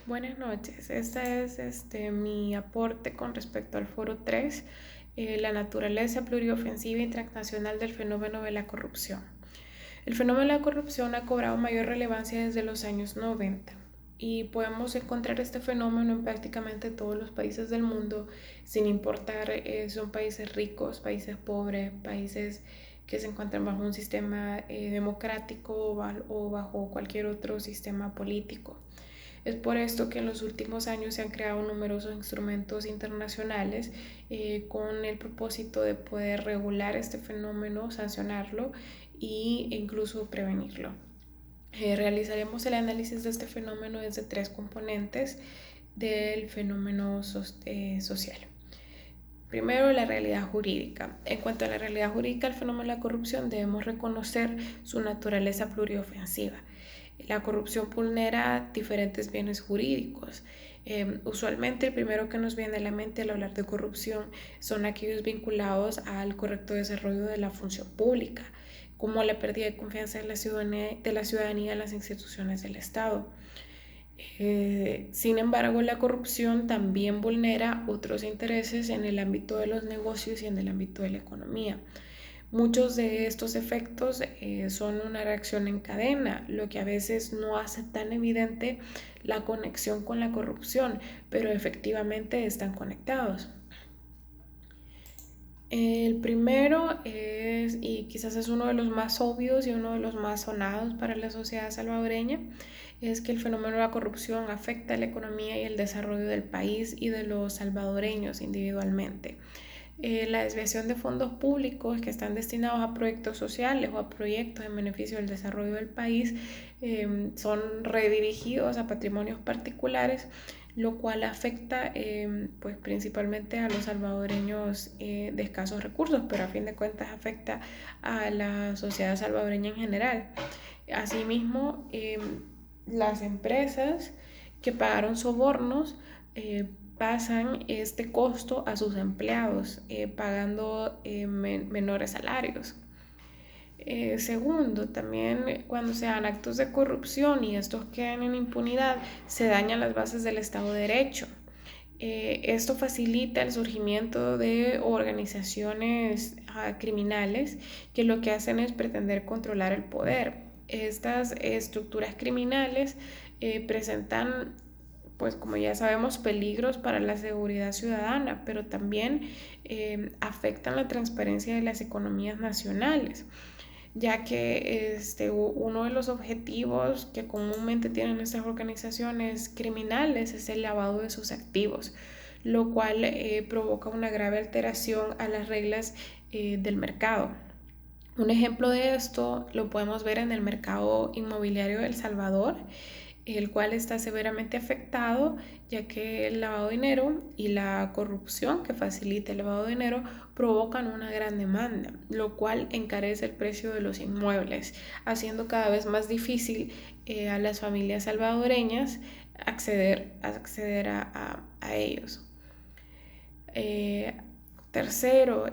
Buenas noches. Este es mi aporte con respecto al Foro 3, la naturaleza pluriofensiva y transnacional del fenómeno de la corrupción. El fenómeno de la corrupción ha cobrado mayor relevancia desde los años 90 y podemos encontrar este fenómeno en prácticamente todos los países del mundo, sin importar son países ricos, países pobres, países que se encuentran bajo un sistema democrático o bajo cualquier otro sistema político. Es por esto que en los últimos años se han creado numerosos instrumentos internacionales con el propósito de poder regular este fenómeno, sancionarlo e incluso prevenirlo. Realizaremos el análisis de este fenómeno desde tres componentes del fenómeno social. Primero, la realidad jurídica. En cuanto a la realidad jurídica del fenómeno de la corrupción, debemos reconocer su naturaleza pluriofensiva. La corrupción vulnera diferentes bienes jurídicos. Usualmente el primero que nos viene a la mente al hablar de corrupción son aquellos vinculados al correcto desarrollo de la función pública, como la pérdida de confianza de la ciudadanía en las instituciones del Estado. Sin embargo, la corrupción también vulnera otros intereses en el ámbito de los negocios y en el ámbito de la economía. Muchos de estos efectos son una reacción en cadena, lo que a veces no hace tan evidente la conexión con la corrupción, pero efectivamente están conectados. El primero es, y quizás es uno de los más obvios y uno de los más sonados para la sociedad salvadoreña, es que el fenómeno de la corrupción afecta la economía y el desarrollo del país y de los salvadoreños individualmente. La desviación de fondos públicos que están destinados a proyectos sociales o a proyectos en beneficio del desarrollo del país son redirigidos a patrimonios particulares, lo cual afecta pues principalmente a los salvadoreños de escasos recursos, pero a fin de cuentas afecta a la sociedad salvadoreña en general. Asimismo, las empresas que pagaron sobornos pasan este costo a sus empleados, pagando menores salarios. Segundo, también cuando se dan actos de corrupción y estos quedan en impunidad, se dañan las bases del Estado de Derecho. Esto facilita el surgimiento de organizaciones criminales que lo que hacen es pretender controlar el poder. Estas estructuras criminales presentan, pues como ya sabemos, peligros para la seguridad ciudadana, pero también afectan la transparencia de las economías nacionales, ya que uno de los objetivos que comúnmente tienen estas organizaciones criminales es el lavado de sus activos, lo cual provoca una grave alteración a las reglas del mercado. Un ejemplo de esto lo podemos ver en el mercado inmobiliario de El Salvador, el cual está severamente afectado, ya que el lavado de dinero y la corrupción que facilita el lavado de dinero provocan una gran demanda, lo cual encarece el precio de los inmuebles, haciendo cada vez más difícil a las familias salvadoreñas acceder a ellos. Eh, Tercero,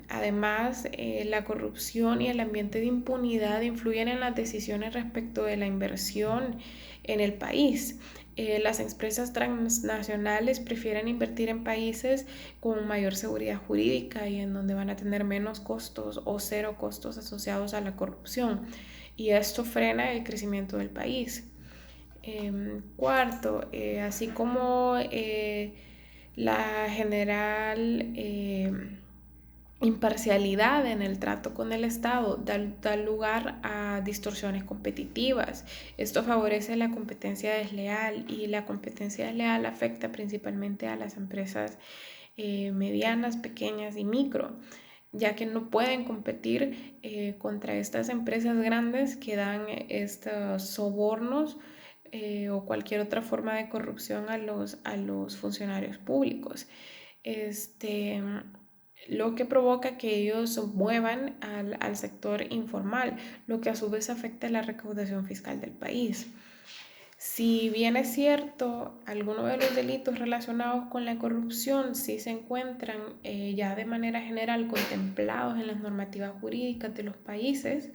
además, la corrupción y el ambiente de impunidad influyen en las decisiones respecto de la inversión en el país. Las empresas transnacionales prefieren invertir en países con mayor seguridad jurídica y en donde van a tener menos costos o cero costos asociados a la corrupción. Y esto frena el crecimiento del país. Cuarto, así como la general imparcialidad en el trato con el Estado da lugar a distorsiones competitivas. Esto favorece la competencia desleal y la competencia desleal afecta principalmente a las empresas medianas, pequeñas y micro, ya que no pueden competir contra estas empresas grandes que dan estos sobornos o cualquier otra forma de corrupción a los funcionarios públicos. Lo que provoca que ellos muevan al sector informal, lo que a su vez afecta la recaudación fiscal del país. Si bien es cierto, algunos de los delitos relacionados con la corrupción sí se encuentran ya de manera general contemplados en las normativas jurídicas de los países,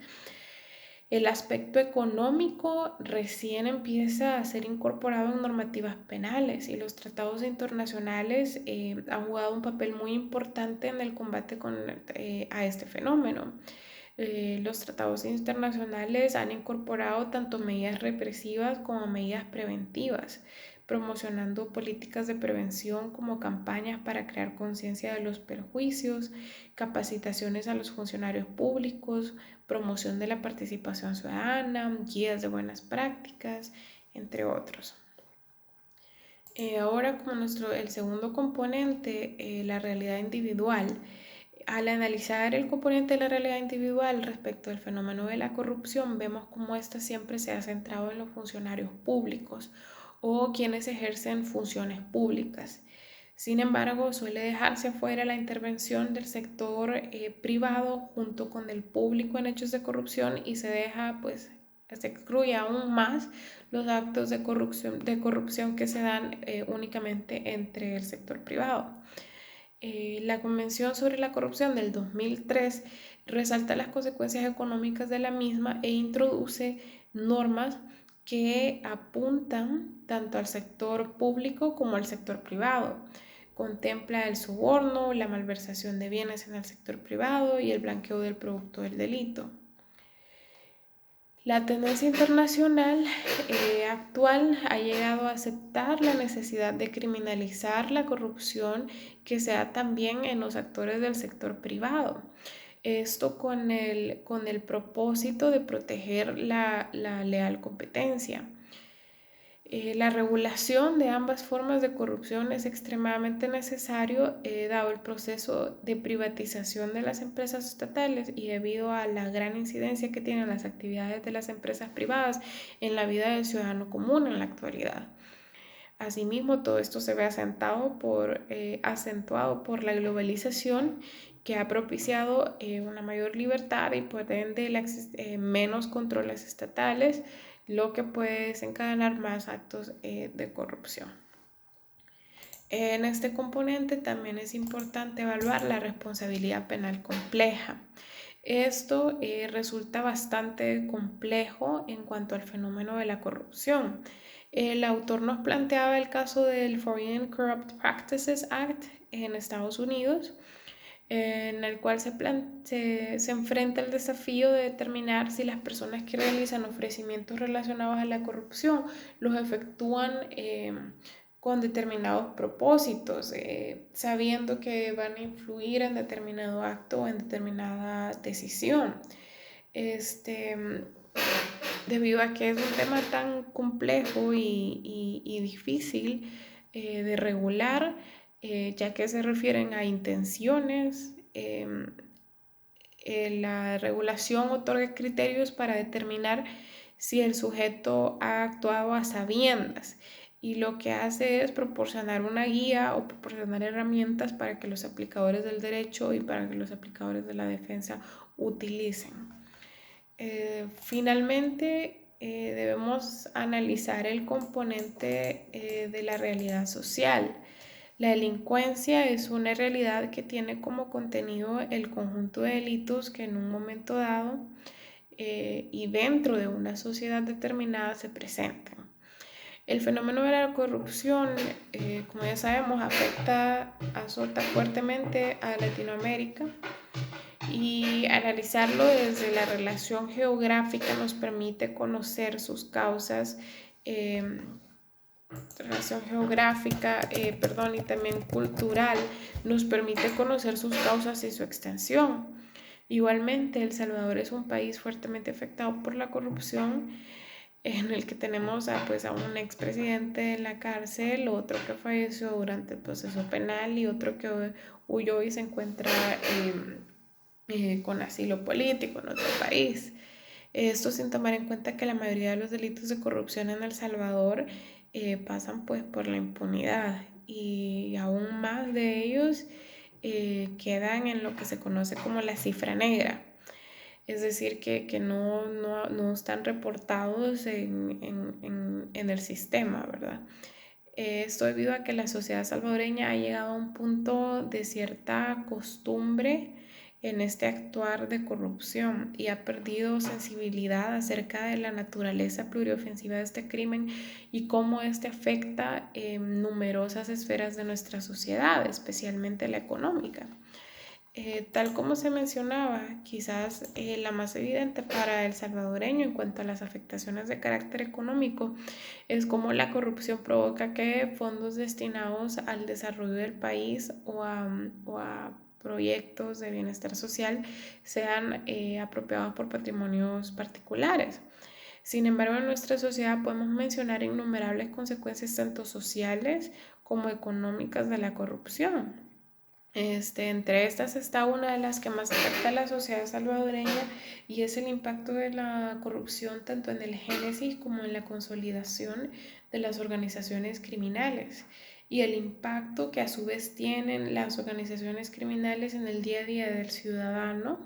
El aspecto económico recién empieza a ser incorporado en normativas penales y los tratados internacionales han jugado un papel muy importante en el combate a este fenómeno. Los tratados internacionales han incorporado tanto medidas represivas como medidas preventivas, promocionando políticas de prevención como campañas para crear conciencia de los perjuicios, capacitaciones a los funcionarios públicos, promoción de la participación ciudadana, guías de buenas prácticas, entre otros. Ahora, como el segundo componente, la realidad individual. Al analizar el componente de la realidad individual respecto al fenómeno de la corrupción, vemos cómo ésta siempre se ha centrado en los funcionarios públicos o quienes ejercen funciones públicas. Sin embargo, suele dejarse afuera la intervención del sector privado junto con el público en hechos de corrupción y se excluye aún más los actos de corrupción que se dan únicamente entre el sector privado. La Convención sobre la Corrupción del 2003 resalta las consecuencias económicas de la misma e introduce normas que apuntan tanto al sector público como al sector privado. Contempla el soborno, la malversación de bienes en el sector privado y el blanqueo del producto del delito. La tendencia internacional actual ha llegado a aceptar la necesidad de criminalizar la corrupción que se da también en los actores del sector privado. Esto con el propósito de proteger la leal competencia. La regulación de ambas formas de corrupción es extremadamente necesario dado el proceso de privatización de las empresas estatales y debido a la gran incidencia que tienen las actividades de las empresas privadas en la vida del ciudadano común en la actualidad. Asimismo, todo esto se ve acentuado por la globalización que ha propiciado una mayor libertad y por ende menos controles estatales, lo que puede desencadenar más actos de corrupción. En este componente también es importante evaluar la responsabilidad penal compleja. Esto resulta bastante complejo en cuanto al fenómeno de la corrupción. El autor nos planteaba el caso del Foreign Corrupt Practices Act en Estados Unidos, en el cual se enfrenta el desafío de determinar si las personas que realizan ofrecimientos relacionados a la corrupción los efectúan con determinados propósitos, sabiendo que van a influir en determinado acto o en determinada decisión. Debido a que es un tema tan complejo y difícil de regular, ya que se refieren a intenciones, la regulación otorga criterios para determinar si el sujeto ha actuado a sabiendas y lo que hace es proporcionar una guía o proporcionar herramientas para que los aplicadores del derecho y para que los aplicadores de la defensa utilicen. Finalmente, debemos analizar el componente de la realidad social. La delincuencia es una realidad que tiene como contenido el conjunto de delitos que en un momento dado y dentro de una sociedad determinada se presentan. El fenómeno de la corrupción, como ya sabemos, azota fuertemente a Latinoamérica y analizarlo desde la relación geográfica nos permite conocer sus causas, y también cultural nos permite conocer sus causas y su extensión. Igualmente, El Salvador es un país fuertemente afectado por la corrupción, en el que tenemos a un expresidente en la cárcel, otro que falleció durante el proceso penal y otro que huyó y se encuentra con asilo político en otro país. Esto sin tomar en cuenta que la mayoría de los delitos de corrupción en El Salvador pasan por la impunidad y aún más de ellos quedan en lo que se conoce como la cifra negra. Es decir, que no están reportados en el sistema, ¿verdad? Esto debido a que la sociedad salvadoreña ha llegado a un punto de cierta costumbre en este actuar de corrupción y ha perdido sensibilidad acerca de la naturaleza pluriofensiva de este crimen y cómo este afecta numerosas esferas de nuestra sociedad, especialmente la económica. Tal como se mencionaba, quizás la más evidente para el salvadoreño en cuanto a las afectaciones de carácter económico es cómo la corrupción provoca que fondos destinados al desarrollo del país o a proyectos de bienestar social sean apropiados por patrimonios particulares. Sin embargo, en nuestra sociedad podemos mencionar innumerables consecuencias tanto sociales como económicas de la corrupción. Entre estas está una de las que más afecta a la sociedad salvadoreña y es el impacto de la corrupción tanto en el génesis como en la consolidación de las organizaciones criminales y el impacto que a su vez tienen las organizaciones criminales en el día a día del ciudadano,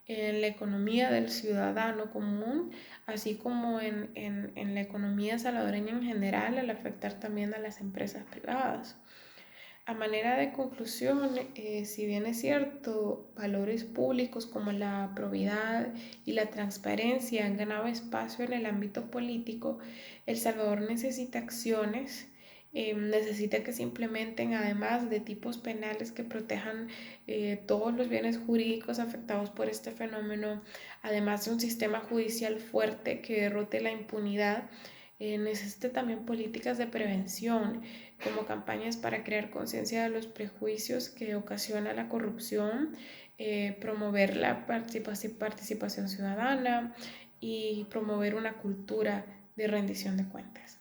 en la economía del ciudadano común, así como en la economía salvadoreña en general, al afectar también a las empresas privadas. A manera de conclusión, si bien es cierto, valores públicos como la probidad y la transparencia han ganado espacio en el ámbito político, El Salvador necesita acciones, necesita que se implementen además de tipos penales que protejan todos los bienes jurídicos afectados por este fenómeno, además de un sistema judicial fuerte que derrote la impunidad. Necesita también políticas de prevención como campañas para crear conciencia de los prejuicios que ocasiona la corrupción, promover la participación ciudadana y promover una cultura de rendición de cuentas.